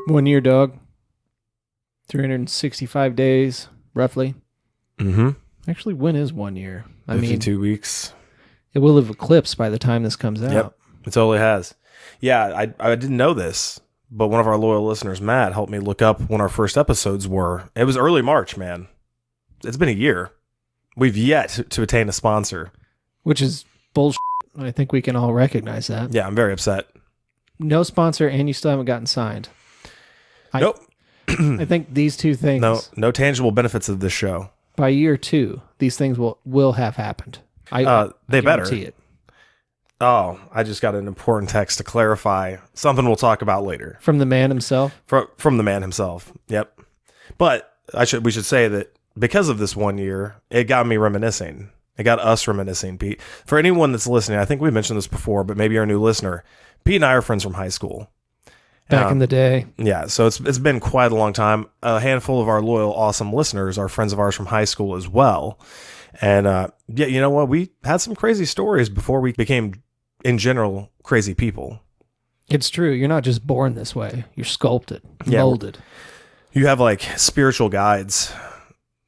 1 year, dog. 365 days, roughly. Mm-hmm. Actually, when is 1 year? 52 weeks. It will have eclipsed by the time this comes out. Yep, it totally has. Yeah, I didn't know this, but one of our loyal listeners, Matt, helped me look up when our first episodes were. It was early March, man. It's been a year. We've yet to attain a sponsor. Which is bullshit. I think we can all recognize that. Yeah, I'm very upset. No sponsor, and you still haven't gotten signed. Nope. I think these two things. No tangible benefits of this show. By year 2, these things will have happened. They better. Guarantee it. Oh, I just got an important text to clarify something we'll talk about later. From the man himself? From the man himself. Yep. But we should say that because of this 1 year, it got me reminiscing. It got us reminiscing, Pete. For anyone that's listening, I think we mentioned this before, but maybe you're a new listener. Pete and I are friends from high school. Back in the day. Yeah, so it's been quite a long time. A handful of our loyal, awesome listeners are friends of ours from high school as well. And yeah, you know what? We had some crazy stories before we became, in general, crazy people. It's true. You're not just born this way. You're sculpted, molded. You have like spiritual guides,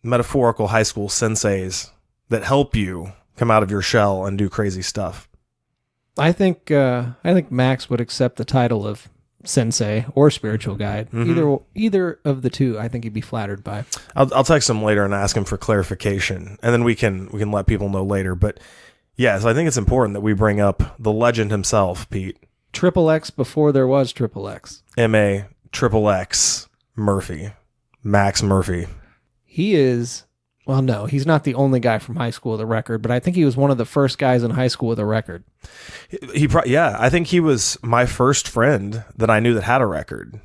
metaphorical high school senseis that help you come out of your shell and do crazy stuff. I think Max would accept the title of sensei or spiritual guide. Mm-hmm. Either of the two, I think he'd be flattered by. I'll text him later and ask him for clarification, and then we can let people know later. But yeah, so I think it's important that we bring up the legend himself, Pete. XXX before there was XXX. M-A-XXX Murphy. Max Murphy. He is... Well, no, he's not the only guy from high school with a record, but I think he was one of the first guys in high school with a record. Yeah, I think he was my first friend that I knew that had a record.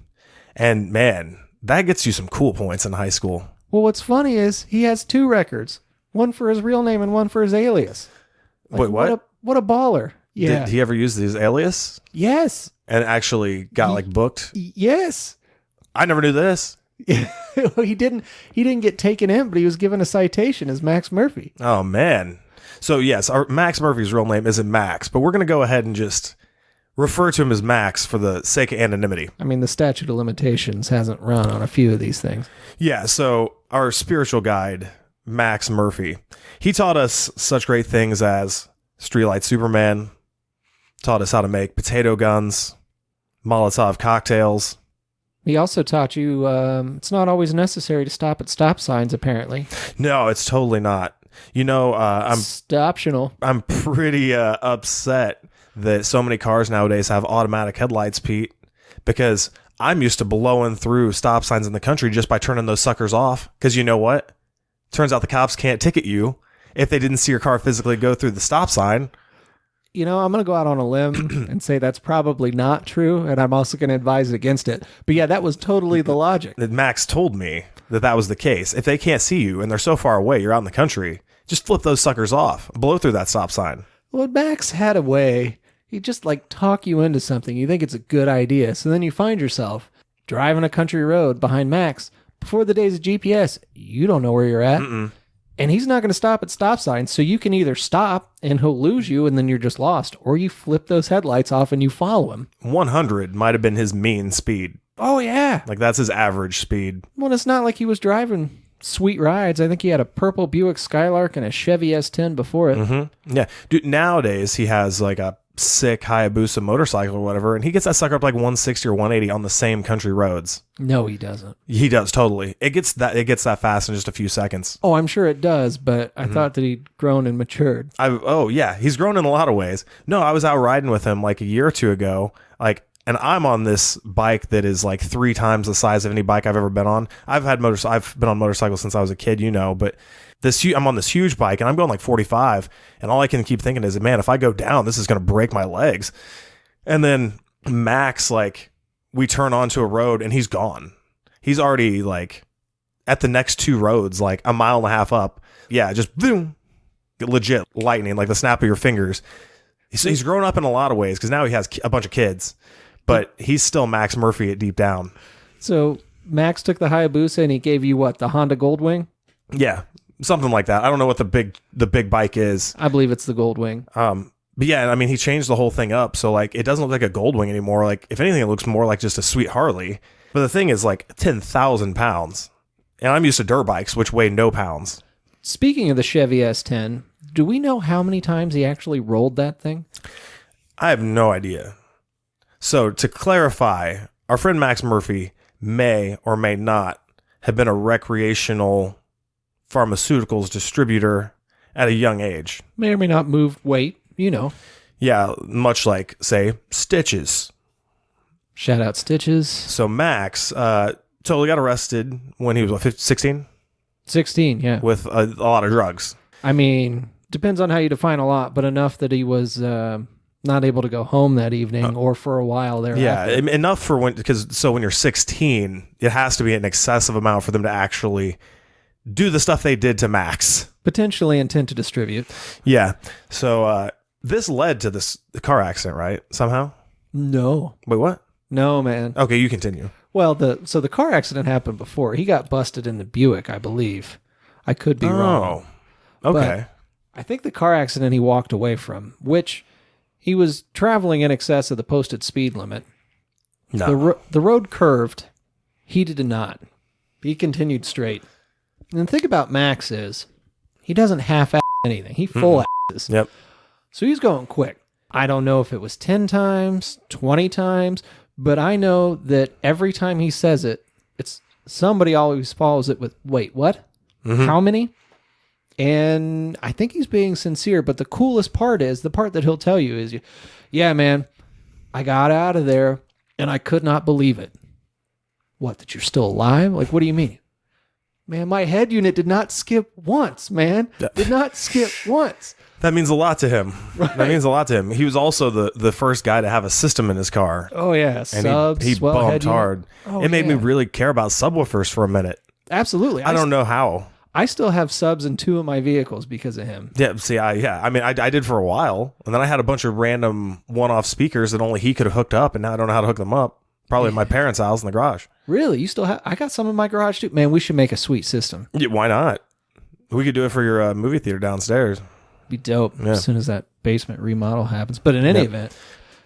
And man, that gets you some cool points in high school. Well, what's funny is he has 2 records, one for his real name and one for his alias. Like, wait, what? What a baller. Yeah. Did he ever use his alias? Yes. And actually got booked? Yes. I never knew this. He didn't get taken in, but he was given a citation as Max Murphy. Oh, man. So, yes, our Max Murphy's real name isn't Max, but we're going to go ahead and just refer to him as Max for the sake of anonymity. I mean, the statute of limitations hasn't run on a few of these things. Yeah, so our spiritual guide, Max Murphy, he taught us such great things as Streetlight Superman, taught us how to make potato guns, Molotov cocktails. He also taught you it's not always necessary to stop at stop signs, apparently. No, it's totally not. You know, optional. I'm pretty upset that so many cars nowadays have automatic headlights, Pete, because I'm used to blowing through stop signs in the country just by turning those suckers off. Because you know what? Turns out the cops can't ticket you if they didn't see your car physically go through the stop sign. You know, I'm going to go out on a limb and say that's probably not true, and I'm also going to advise against it. But yeah, that was totally the logic. Max told me that was the case. If they can't see you and they're so far away, you're out in the country, just flip those suckers off, blow through that stop sign. Well, Max had a way. He'd just talk you into something. You think it's a good idea. So then you find yourself driving a country road behind Max. Before the days of GPS, you don't know where you're at. Mm-mm. And he's not going to stop at stop signs, so you can either stop and he'll lose you and then you're just lost, or you flip those headlights off and you follow him. 100 might have been his mean speed. Oh, yeah. That's his average speed. Well, it's not like he was driving sweet rides. I think he had a purple Buick Skylark and a Chevy S10 before it. Mm-hmm. Yeah. Dude, nowadays he has a sick Hayabusa motorcycle or whatever, and he gets that sucker up 160 or 180 on the same country roads. No, he doesn't. He does, totally. It gets that fast in just a few seconds. Oh, I'm sure it does, but I thought that he'd grown and matured. Oh yeah, he's grown in a lot of ways. No, I was out riding with him a year or two ago, and I'm on this bike that is 3 times the size of any bike I've ever been on. I've been on motorcycles since I was a kid, but I'm on this huge bike and I'm going 45, and all I can keep thinking is, man, if I go down, this is going to break my legs. And then Max, we turn onto a road and he's gone. He's already at the next 2 roads, a mile and a half up. Yeah, just boom, legit lightning, the snap of your fingers. So he's grown up in a lot of ways because now he has a bunch of kids, but he's still Max Murphy at deep down. So Max took the Hayabusa and he gave you what, the Honda Goldwing? Yeah. Something like that. I don't know what the big bike is. I believe it's the Goldwing. But yeah, I mean, he changed the whole thing up. So it doesn't look like a Goldwing anymore. If anything, it looks more like just a sweet Harley. But the thing is like 10,000 pounds. And I'm used to dirt bikes, which weigh no pounds. Speaking of the Chevy S10, do we know how many times he actually rolled that thing? I have no idea. So to clarify, our friend Max Murphy may or may not have been a recreational pharmaceuticals distributor at a young age. May or may not move weight, you know. Yeah, much like, say, Stitches. Shout out Stitches. So Max totally got arrested when he was, 16? 16, yeah. With a lot of drugs. I mean, depends on how you define a lot, but enough that he was not able to go home that evening or for a while thereafter. Yeah, enough for when, because so when you're 16, it has to be an excessive amount for them to actually do the stuff they did to Max. Potentially intent to distribute. Yeah. So this led to the car accident, right? Somehow? No. Wait, what? No, man. Okay, you continue. Well, the car accident happened before. He got busted in the Buick, I believe. I could be wrong. Oh, okay. But I think the car accident he walked away from, which he was traveling in excess of the posted speed limit. No. The road curved. He did not. He continued straight. And the thing about Max is he doesn't half-ass anything. He full-asses. Yep. So he's going quick. I don't know if it was 10 times, 20 times, but I know that every time he says it, it's somebody always follows it with, wait, what? How many? And I think he's being sincere, but the coolest part is, the part that he'll tell you is, yeah, man, I got out of there and I could not believe it. What, that you're still alive? Like, what do you mean? Man, my head unit did not skip once, man. Did not skip once. That means a lot to him. Right. That means a lot to him. He was also the first guy to have a system in his car. Oh, yeah. And Subs, he bumped hard. Oh, it made me yeah. really care about subwoofers for a minute. Absolutely. I don't know how. I still have subs in 2 of my vehicles because of him. Yeah, see, I mean, I did for a while, and then I had a bunch of random one-off speakers that only he could have hooked up, and now I don't know how to hook them up. Probably at my parents' house in the garage. Really? You still have? I got some in my garage too. Man, we should make a sweet system. Yeah, why not? We could do it for your movie theater downstairs. Be dope Yeah. as soon as that basement remodel happens. But in any event,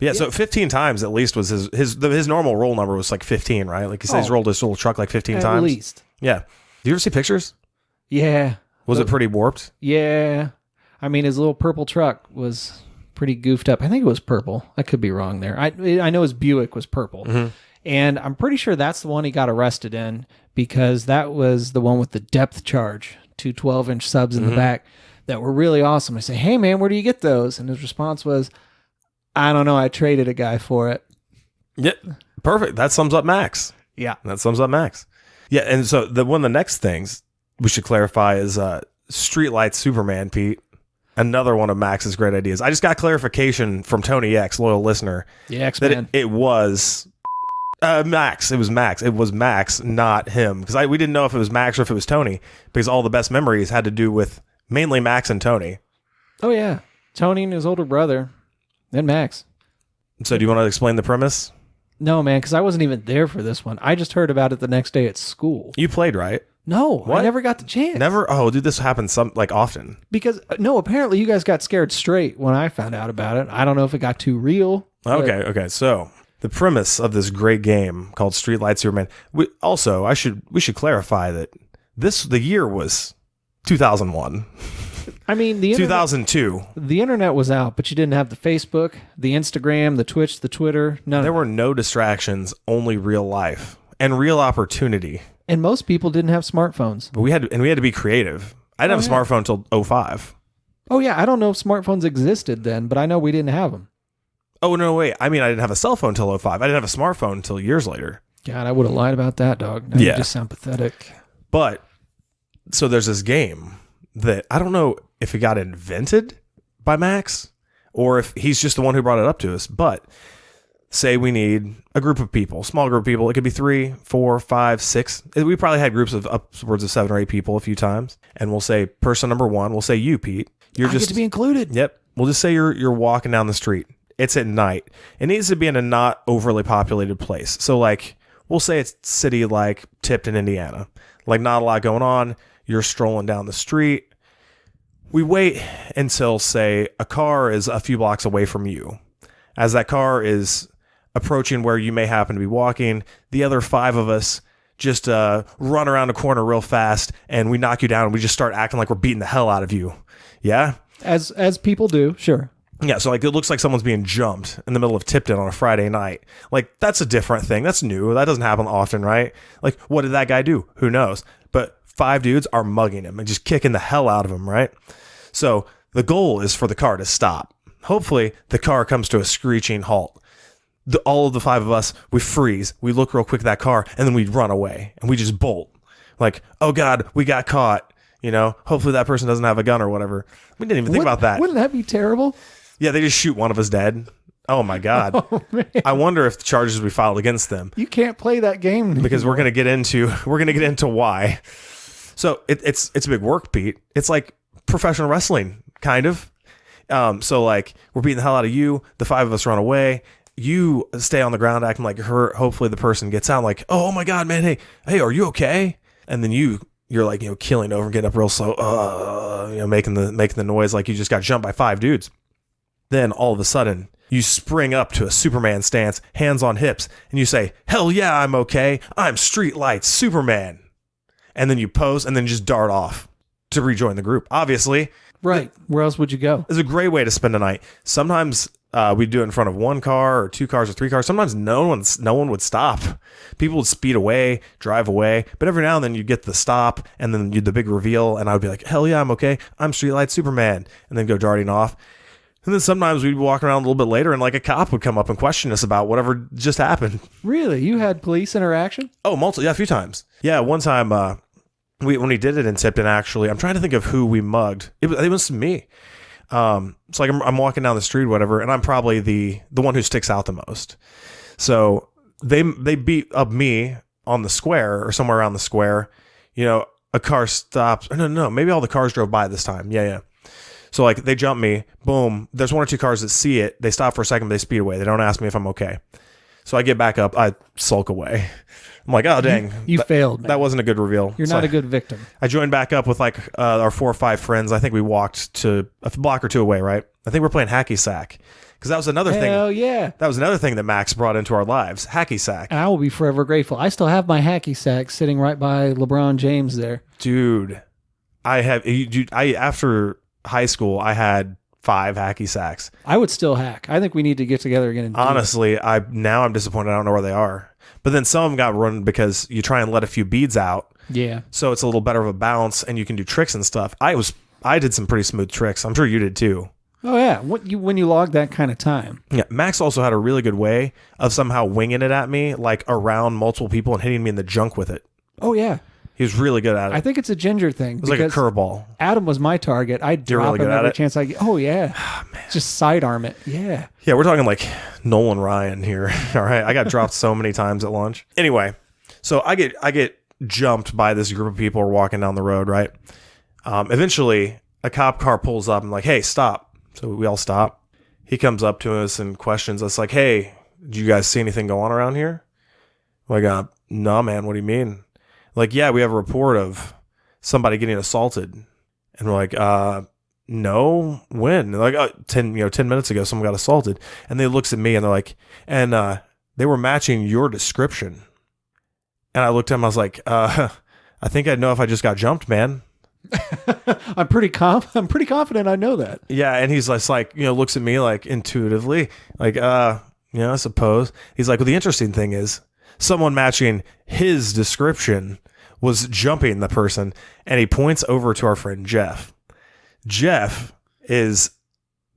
Yeah, so 15 times at least was his normal roll number was like 15, right? Like he said, he's rolled his little truck like 15 at times. least. Yeah. Do you ever see pictures? Yeah. Was it pretty warped? Yeah. I mean, his little purple truck was pretty goofed up. I think it was purple. I could be wrong there. I know his Buick was purple. Mm-hmm. And I'm pretty sure that's the one he got arrested in because that was the one with the depth charge, 2 12-inch subs in the back that were really awesome. I say, hey, man, where do you get those? And his response was, I don't know. I traded a guy for it. Yeah. Perfect. That sums up Max. Yeah. That sums up Max. Yeah, and so one of the next things we should clarify is Streetlight Superman, Pete. Another one of Max's great ideas. I just got clarification from Tony X, loyal listener, Yeah, X-Man. that it was Max. It was Max. It was Max, not him. Because we didn't know if it was Max or if it was Tony, because all the best memories had to do with mainly Max and Tony. Oh, yeah. Tony and his older brother. And Max. So do you want to explain the premise? No, man, because I wasn't even there for this one. I just heard about it the next day at school. You played, right? No, What? I never got the chance. Never? Oh, dude, this happens often. Because, no, apparently you guys got scared straight when I found out about it. I don't know if it got too real. but- Okay. So the premise of this great game called Streetlight Superman. We should clarify that the year was 2001, I mean, the internet, 2002. the internet was out, but you didn't have the Facebook, the Instagram, the Twitch, the Twitter. None. There were no distractions, only real life and real opportunity. And most people didn't have smartphones. But we had to be creative. I didn't have a smartphone until 2005. Oh, yeah. I don't know if smartphones existed then, but I know we didn't have them. Oh, no, wait. I mean, I didn't have a cell phone until 2005. I didn't have a smartphone until years later. God, I would have lied about that, dog. Now Yeah. You just sound pathetic. But so there's this game that I don't know if it got invented by Max or if he's just the one who brought it up to us. But say we need a group of people, small group of people. It could be 3, 4, 5, 6. We probably had groups of upwards of 7 or 8 people a few times. And we'll say person number 1, we'll say you, Pete. You're I just get to be included. Yep. We'll just say you're walking down the street. It's at night. It needs to be in a not overly populated place. So like we'll say it's city like Tipton, Indiana. Like not a lot going on. You're strolling down the street. We wait until, say, a car is a few blocks away from you. As that car is approaching where you may happen to be walking. The other 5 of us just run around a corner real fast, and we knock you down, and we just start acting like we're beating the hell out of you. Yeah? As people do, sure. Yeah, so like it looks like someone's being jumped in the middle of Tipton on a Friday night. Like, that's a different thing. That's new. That doesn't happen often, right? Like, what did that guy do? Who knows? But 5 dudes are mugging him and just kicking the hell out of him, right? So the goal is for the car to stop. Hopefully, the car comes to a screeching halt. All of the 5 of us, we freeze. We look real quick at that car, and then we run away, and we just bolt. Like, oh, God, we got caught. You know, hopefully that person doesn't have a gun or whatever. We didn't even think about that. Wouldn't that be terrible? Yeah, they just shoot one of us dead. Oh, my God. Oh, man. I wonder if the charges will be filed against them. You can't play that game because we're gonna get into why. So it's a big work, Pete. It's like professional wrestling, kind of. So like we're beating the hell out of you. The 5 of us run away. You stay on the ground acting like you're hurt. Hopefully the person gets out like, oh my God, man, hey, are you okay? And then you're like, killing over, getting up real slow, making the noise like you just got jumped by 5 dudes. Then all of a sudden, you spring up to a Superman stance, hands on hips, and you say, hell yeah, I'm okay. I'm Street Lights Superman. And then you pose and then just dart off to rejoin the group. Obviously. Right. Where else would you go? It's a great way to spend a night. Sometimes we do it in front of 1 car or 2 cars or 3 cars. Sometimes no one would stop. People would speed away, drive away. But every now and then you get the stop and then the big reveal. And I would be like, hell yeah, I'm okay. I'm Street Lights Superman. And then go darting off. And then sometimes we'd walk around a little bit later and like a cop would come up and question us about whatever just happened. Really? You had police interaction? Oh, a few times. Yeah, one time when we did it in Tipton, actually, I'm trying to think of who we mugged. It was me. It's like I'm walking down the street, whatever, and I'm probably the one who sticks out the most. So they beat up me on the square or somewhere around the square. A car stops. No, maybe all the cars drove by this time. Yeah. So like they jump me, boom. There's 1 or 2 cars that see it. They stop for a second, they speed away. They don't ask me if I'm okay. So I get back up, I sulk away. I'm like, oh dang, you failed. Man. That wasn't a good reveal. You're not a good victim. I joined back up with like our 4 or 5 friends. I think we walked to a block or 2 away, right? I think we're playing hacky sack because that was another thing. Hell yeah! That was another thing that Max brought into our lives, hacky sack. And I will be forever grateful. I still have my hacky sack sitting right by LeBron James there, dude. After high school, I had 5 hacky sacks. I would still hack. I think we need to get together again. And honestly, I'm disappointed. I don't know where they are. But then some of them got ruined because you try and let a few beads out. Yeah. So it's a little better of a bounce, and you can do tricks and stuff. I did some pretty smooth tricks. I'm sure you did too. Oh yeah. When you log that kind of time. Yeah. Max also had a really good way of somehow winging it at me, like around multiple people and hitting me in the junk with it. Oh yeah. He was really good at it. I think it's a ginger thing. It was like a curveball. Adam was my target. I'd drop him every chance I get. Oh, yeah. Oh, man. Just sidearm it. Yeah. Yeah, we're talking like Nolan Ryan here. All right. I got dropped so many times at lunch. Anyway, so I get jumped by this group of people walking down the road, right? Eventually, a cop car pulls up and like, hey, stop. So we all stop. He comes up to us and questions us like, hey, did you guys see anything go on around here? I'm like, no, man. What do you mean? Like, yeah, we have a report of somebody getting assaulted. And we're like, no, when? They're like, 10 minutes ago, someone got assaulted. And they looks at me and they're like, and they were matching your description. And I looked at him, I was like, I think I'd know if I just got jumped, man. I'm pretty confident I know that. Yeah, and he's just like, looks at me like intuitively, like, I suppose. He's like, well, the interesting thing is, someone matching his description was jumping the person, and he points over to our friend Jeff. Jeff is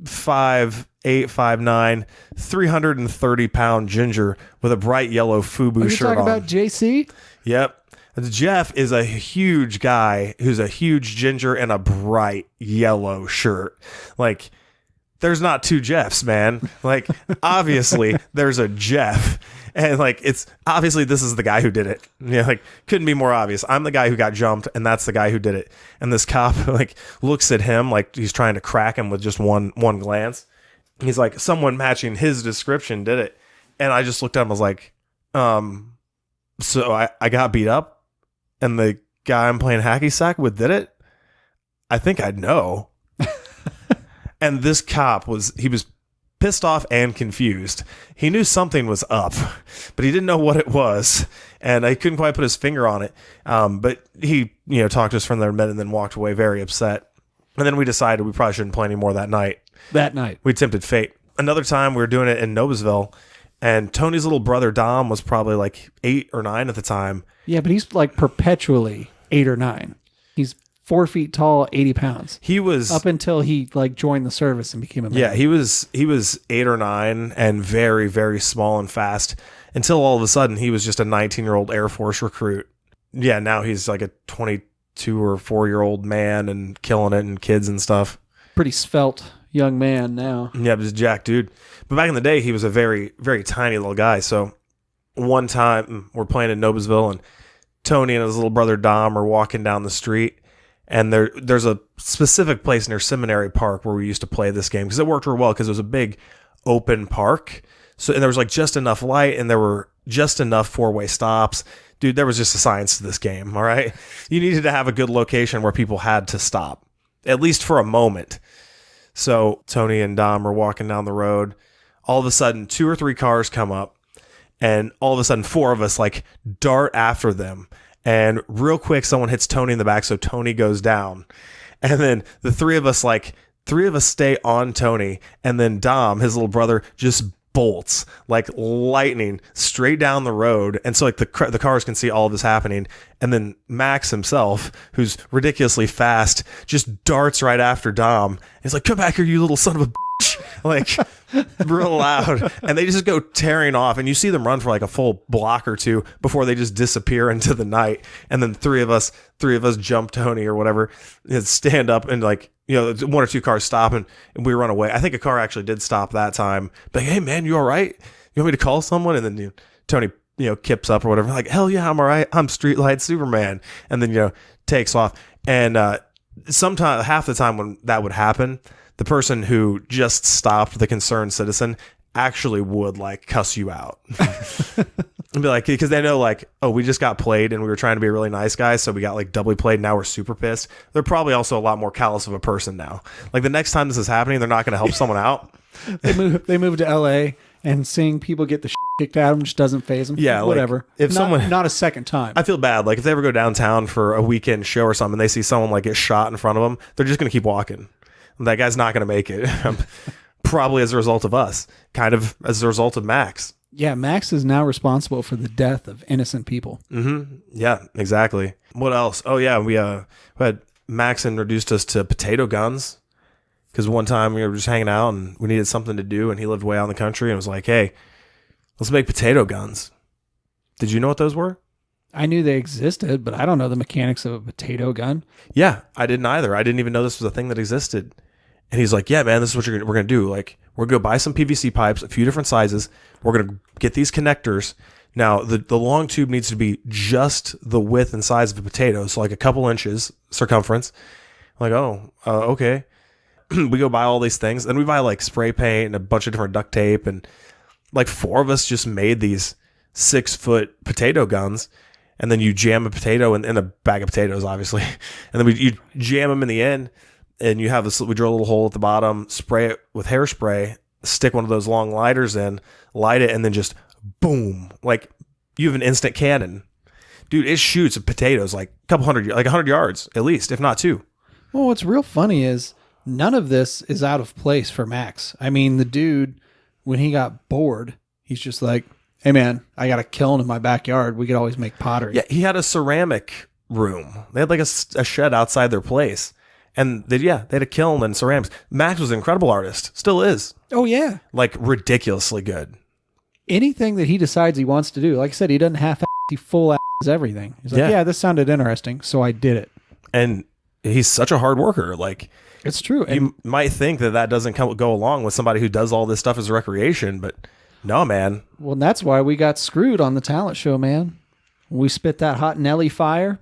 5'8", 5'9", 330-pound ginger with a bright yellow FUBU shirt on. Are you talking about JC? Yep. Jeff is a huge guy who's a huge ginger and a bright yellow shirt. Like, there's not 2 Jeffs, man. Like, obviously, there's a Jeff. And like, it's obviously this is the guy who did it. Like, couldn't be more obvious. I'm the guy who got jumped, and that's the guy who did it. And this cop like looks at him like he's trying to crack him with just one glance. He's like, someone matching his description did it. And I just looked at him. I was like, so I got beat up, and the guy I'm playing hacky sack with did it. I think I'd know. And this cop was pissed off and confused. He knew something was up, but he didn't know what it was, and I couldn't quite put his finger on it. But he, talked to us for another minute and then walked away very upset. And then we decided we probably shouldn't play anymore that night. We tempted fate. Another time we were doing it in Noblesville, and Tony's little brother Dom was probably like 8 or 9 at the time. Yeah, but he's like perpetually 8 or 9. He's 4 feet tall, 80 pounds. He was up until he like joined the service and became a man. Yeah, he was 8 or 9 and very, very small and fast until all of a sudden he was just a 19-year-old Air Force recruit. Yeah, now he's like a 22 or 4-year-old man and killing it and kids and stuff. Pretty svelte young man now. Yeah, but he's a jack dude. But back in the day, he was a very, very tiny little guy. So one time we're playing in Noblesville and Tony and his little brother Dom are walking down the street. And there's a specific place near Seminary Park where we used to play this game because it worked real well because it was a big open park. So and there was like just enough light and there were just enough 4-way stops. Dude, there was just a science to this game, all right? You needed to have a good location where people had to stop, at least for a moment. So Tony and Dom are walking down the road. All of a sudden, 2 or 3 cars come up, and all of a sudden, 4 of us like dart after them. And real quick, someone hits Tony in the back, so Tony goes down. And then the 3 of us stay on Tony, and then Dom, his little brother, just bolts like lightning straight down the road. And so like the cars can see all of this happening. And then Max himself, who's ridiculously fast, just darts right after Dom. He's like, "Come back here, you little son of a bitch." Like real loud. And they just go tearing off. And you see them run for like a full block or 2 before they just disappear into the night. And then 3 of us jump Tony or whatever, and stand up and like, 1 or 2 cars stop and we run away. I think a car actually did stop that time. But hey, man, you all right? You want me to call someone? And then Tony, kips up or whatever. Like, hell yeah, I'm all right. I'm Streetlight Superman. And then, takes off. And sometimes, half the time when that would happen, the person who just stopped the concerned citizen actually would like cuss you out. And be like, because they know like, oh, we just got played and we were trying to be a really nice guy, so we got like doubly played. Now we're super pissed. They're probably also a lot more callous of a person now. Like the next time this is happening, they're not going to help someone out. They move to LA and seeing people get the shit kicked out of them just doesn't faze them. Yeah, whatever. Like, not a second time. I feel bad. Like if they ever go downtown for a weekend show or something, and they see someone like get shot in front of them, they're just going to keep walking. That guy's not going to make it. Probably as a result of us, kind of as a result of Max. Yeah, Max is now responsible for the death of innocent people. Mm-hmm. Yeah, exactly. What else? Oh, yeah, we had Max introduced us to potato guns because one time we were just hanging out and we needed something to do, and he lived way out in the country and was like, "Hey, let's make potato guns." Did you know what those were? I knew they existed, but I don't know the mechanics of a potato gun. Yeah, I didn't either. I didn't even know this was a thing that existed. And he's like, "Yeah, man, this is what we're going to do. Like, we're going to buy some PVC pipes, a few different sizes. We're going to get these connectors. Now, the long tube needs to be just the width and size of a potato, so like a couple inches circumference." I'm like, okay. We go buy all these things. Then we buy like spray paint and a bunch of different duct tape. And like 4 of us just made these 6-foot potato guns. And then you jam a potato in a bag of potatoes, obviously. And then you jam them in the end. And you have we drill a little hole at the bottom, spray it with hairspray, stick one of those long lighters in, light it, and then just boom. Like you have an instant cannon. Dude, it shoots potatoes like a couple hundred, like 100 yards at least, if not 2. Well, what's real funny is none of this is out of place for Max. I mean, the dude, when he got bored, he's just like, "Hey man, I got a kiln in my backyard. We could always make pottery." Yeah, he had a ceramic room. They had like a shed outside their place. And they had a kiln and ceramics. Max was an incredible artist. Still is. Oh, yeah. Like ridiculously good. Anything that he decides he wants to do. Like I said, he doesn't half-ass, he full-ass everything. He's like, yeah, this sounded interesting, so I did it. And he's such a hard worker. Like, it's true. And you might think that doesn't go along with somebody who does all this stuff as recreation, but no, man. Well, that's why we got screwed on the talent show, man. We spit that hot Nelly fire.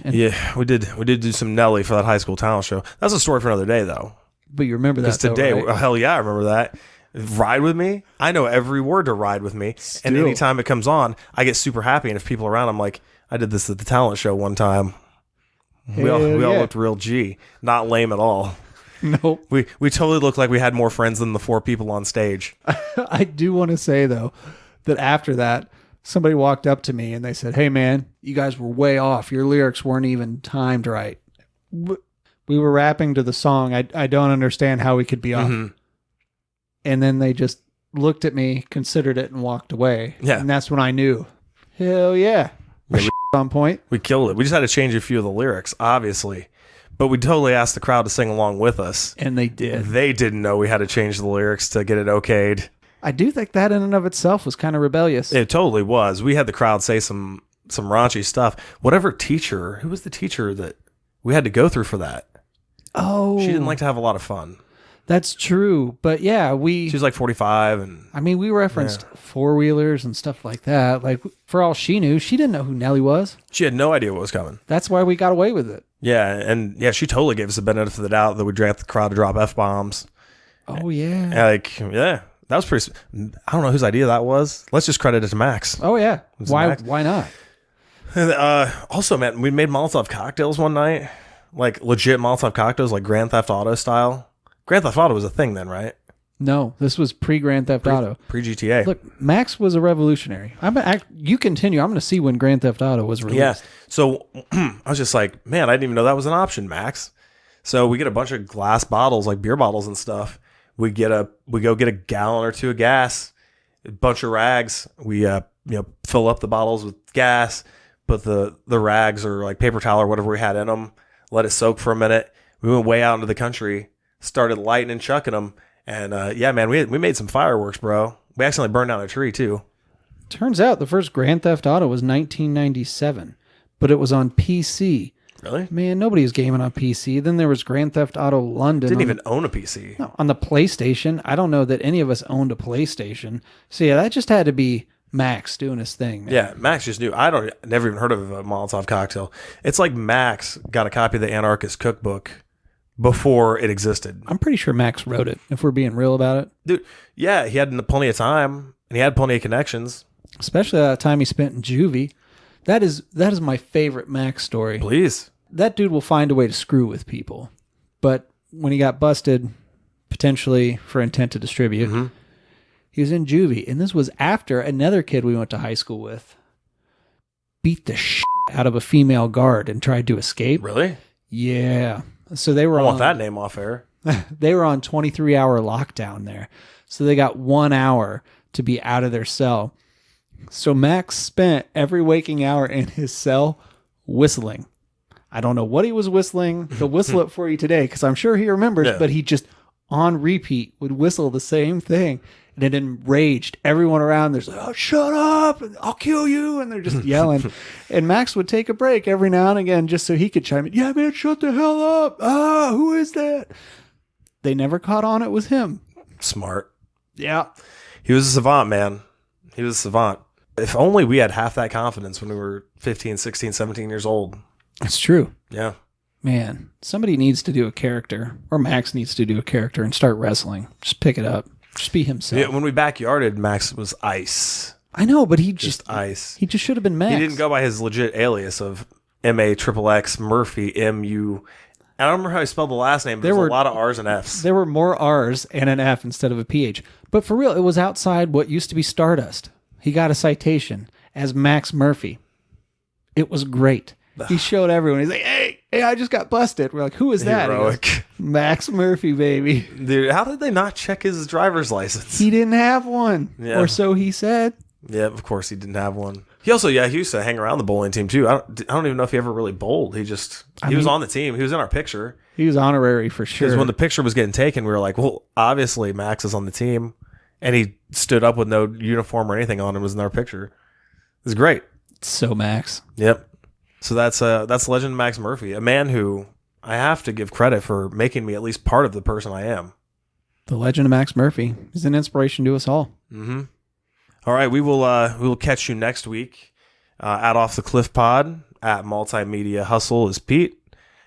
Yeah, we did do some Nelly for that high school talent show. That's a story for another day, though. But you remember that today, right? Hell yeah, I remember that. Ride With Me. I know every word to Ride With Me. Still. And anytime it comes on, I get super happy. And if people are around, I'm like, I did this at the talent show one time. We all looked real G. Not lame at all. Nope. We totally looked like we had more friends than the 4 people on stage. I do want to say, though, that after that, somebody walked up to me and they said, "Hey, man, you guys were way off. Your lyrics weren't even timed right. We were rapping to the song. I don't understand how we could be off." Mm-hmm. And then they just looked at me, considered it, and walked away. Yeah. And that's when I knew, hell yeah, on point. We killed it. We just had to change a few of the lyrics, obviously. But we totally asked the crowd to sing along with us. And they did. They didn't know we had to change the lyrics to get it okayed. I do think that in and of itself was kind of rebellious. It totally was. We had the crowd say some raunchy stuff. Whatever teacher, who was the teacher that we had to go through for that? Oh. She didn't like to have a lot of fun. That's true. But yeah, She was like 45 and... I mean, we referenced four-wheelers and stuff like that. Like, for all she knew, she didn't know who Nelly was. She had no idea what was coming. That's why we got away with it. Yeah, and yeah, she totally gave us the benefit of the doubt that we dragged the crowd to drop F-bombs. Oh, yeah. Yeah, that was pretty... I don't know whose idea that was. Let's just credit it to Max. Oh, yeah. Max. Why not? Also, man, we made Molotov cocktails one night. Like, legit Molotov cocktails, like Grand Theft Auto style. Grand Theft Auto was a thing then, right? No, this was pre-Grand Theft Auto. Pre-GTA. Look, Max was a revolutionary. You continue. I'm going to see when Grand Theft Auto was released. Yeah. So I was just like, man, I didn't even know that was an option, Max. So we get a bunch of glass bottles, like beer bottles and stuff. We go get a gallon or two of gas, a bunch of rags. We fill up the bottles with gas, put the rags or like paper towel or whatever we had in them, let it soak for a minute. We went way out into the country, started lighting and chucking them. And yeah, man, we made some fireworks, bro. We accidentally burned down a tree too. Turns out the first Grand Theft Auto was 1997, but it was on PC. Really? Man, nobody was gaming on PC. Then there was Grand Theft Auto London. Didn't even own a PC. No, on the PlayStation. I don't know that any of us owned a PlayStation. So yeah, that just had to be Max doing his thing, man. Yeah, Max just knew. Never even heard of a Molotov cocktail. It's like Max got a copy of the Anarchist Cookbook before it existed. I'm pretty sure Max wrote it, if we're being real about it. Dude, yeah, he had plenty of time, and he had plenty of connections. Especially that time he spent in juvie. That is my favorite Max story. Please. That dude will find a way to screw with people. But when he got busted, potentially for intent to distribute, he was in juvie. And this was after another kid we went to high school with beat the shit out of a female guard and tried to escape. Really? Yeah. So they were I want that name off air. They were on 23-hour lockdown there. So they got 1 hour to be out of their cell. So Max spent every waking hour in his cell whistling. I don't know what he was whistling. He'll whistle it for you today because I'm sure he remembers, but he just on repeat would whistle the same thing. And it enraged everyone around. There's like, "Oh, shut up, and I'll kill you." And they're just yelling. And Max would take a break every now and again just so he could chime in. "Yeah, man, shut the hell up. Ah, who is that?" They never caught on it was him. Smart. Yeah. He was a savant, man. He was a savant. If only we had half that confidence when we were 15, 16, 17 years old. It's true. Yeah. Man, somebody needs to do a character, or Max needs to do a character and start wrestling. Just pick it up. Just be himself. Yeah, when we backyarded, Max was ice. I know, but he Just ice. He just should have been Max. He didn't go by his legit alias of M-A-XXX Murphy, M-U. I don't remember how he spelled the last name, but there were a lot of R's and F's. There were more R's and an F instead of a PH. But for real, it was outside what used to be Stardust. He got a citation as Max Murphy. It was great. He showed everyone. He's like, hey, I just got busted. We're like, who is that? Heroic. He goes, Max Murphy, baby. Dude, how did they not check his driver's license? He didn't have one. Yeah. Or so he said. Yeah, of course he didn't have one. He also, he used to hang around the bowling team too. I don't even know if he ever really bowled. He was on the team. He was in our picture. He was honorary for sure. Because when the picture was getting taken, we were like, well, obviously Max is on the team. And he stood up with no uniform or anything on and was in our picture. It was great. So Max. Yep. So that's Legend Max Murphy, a man who I have to give credit for making me at least part of the person I am. The Legend of Max Murphy is an inspiration to us all. Mm-hmm. All right, we will catch you next week at Off the Cliff Pod, at Multimedia Hustle is Pete,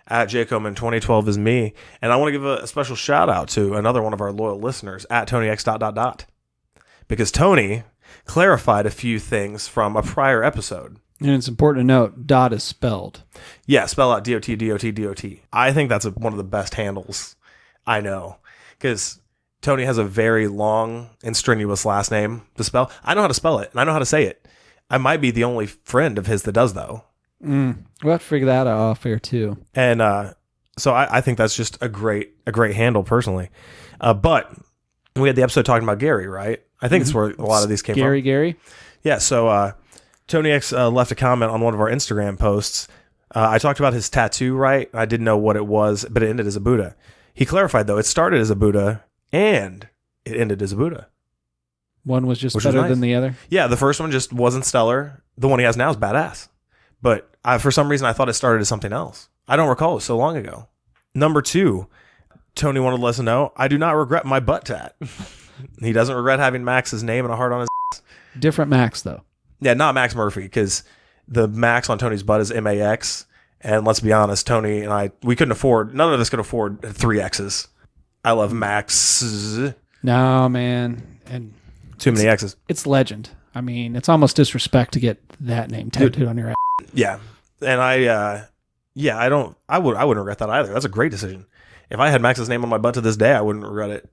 at Jacoman 2012 is me, and I want to give a special shout out to another one of our loyal listeners at TonyX ... because Tony clarified a few things from a prior episode. And it's important to note, dot is spelled. Yeah, spell out DOT. I think that's one of the best handles I know. Because Tony has a very long and strenuous last name to spell. I know how to spell it, and I know how to say it. I might be the only friend of his that does, though. We'll have to figure that out off air, too. And so I think that's just a great handle, personally. But we had the episode talking about Gary, right? I think it's where a lot of these came from. Gary? Yeah, so Tony X left a comment on one of our Instagram posts. I talked about his tattoo, right? I didn't know what it was, but it ended as a Buddha. He clarified, though, it started as a Buddha, and it ended as a Buddha. One was just better than the other? Yeah, the first one just wasn't stellar. The one he has now is badass. But for some reason, I thought it started as something else. I don't recall. It was so long ago. Number 2, Tony wanted to let us know, I do not regret my butt tat. He doesn't regret having Max's name and a heart on his ass. Different Max, though. Yeah, not Max Murphy, because the Max on Tony's butt is M-A-XXX. And let's be honest, Tony and I, none of us could afford 3 X's. I love Max. No, man. And too many X's. It's legend. I mean, it's almost disrespect to get that name tattooed on your ass. Yeah. And I wouldn't regret that either. That's a great decision. If I had Max's name on my butt to this day, I wouldn't regret it.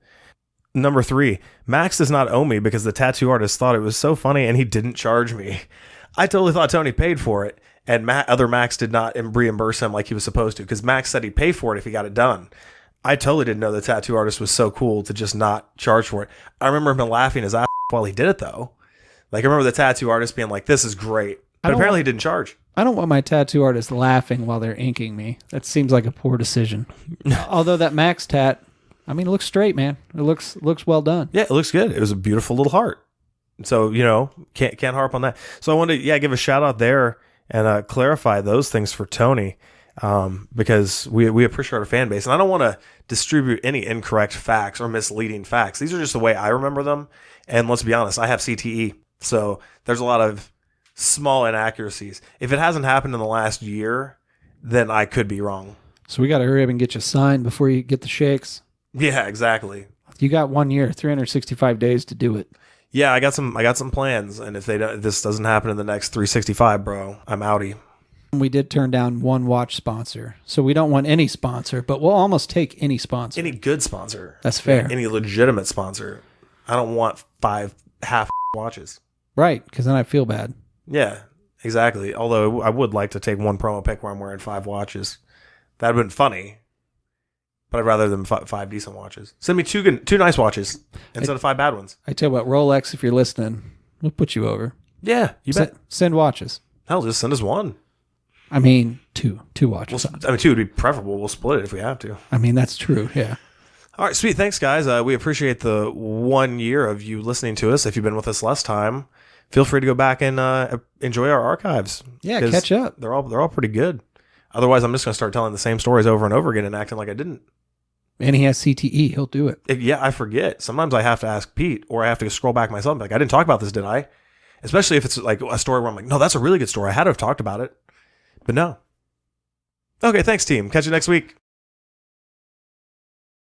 Number 3, Max does not owe me because the tattoo artist thought it was so funny and he didn't charge me. I totally thought Tony paid for it, and other Max did not reimburse him like he was supposed to, because Max said he'd pay for it if he got it done. I totally didn't know the tattoo artist was so cool to just not charge for it. I remember him laughing his ass off while he did it, though. Like, I remember the tattoo artist being like, this is great. But apparently he didn't charge. I don't want my tattoo artist laughing while they're inking me. That seems like a poor decision. Although that Max tat, I mean, it looks straight, man. It looks well done. Yeah, it looks good. It was a beautiful little heart. So, can't harp on that. So I wanted to, give a shout out there and clarify those things for Tony, because we appreciate our fan base. And I don't want to distribute any incorrect facts or misleading facts. These are just the way I remember them. And let's be honest, I have CTE. So there's a lot of small inaccuracies. If it hasn't happened in the last year, then I could be wrong. So we got to hurry up and get you signed before you get the shakes. Yeah, exactly. You got 1 year, 365 days to do it. Yeah, I got some plans, and if this doesn't happen in the next 365, bro, I'm outie. We did turn down one watch sponsor, so we don't want any sponsor, but we'll almost take any sponsor. Any good sponsor. That's fair. Any legitimate sponsor. I don't want 5 half watches. Right, because then I feel bad. Yeah, exactly. Although I would like to take one promo pic where I'm wearing 5 watches. That'd have been funny. But I'd rather than 5 decent watches. Send me 2 nice watches instead of 5 bad ones. I tell you what, Rolex, if you're listening, we'll put you over. Yeah, you bet. Send watches. Hell, just send us 1. I mean, 2 watches. 2 would be preferable. We'll split it if we have to. I mean, that's true, yeah. All right, sweet. Thanks, guys. We appreciate the 1 year of you listening to us. If you've been with us less time, feel free to go back and enjoy our archives. Yeah, catch up. They're all pretty good. Otherwise, I'm just going to start telling the same stories over and over again and acting like I didn't. And he has CTE. He'll do it. Yeah, I forget. Sometimes I have to ask Pete, or I have to scroll back myself. Like, I didn't talk about this, did I? Especially if it's like a story where I'm like, no, that's a really good story. I had to have talked about it. But no. Okay, thanks, team. Catch you next week.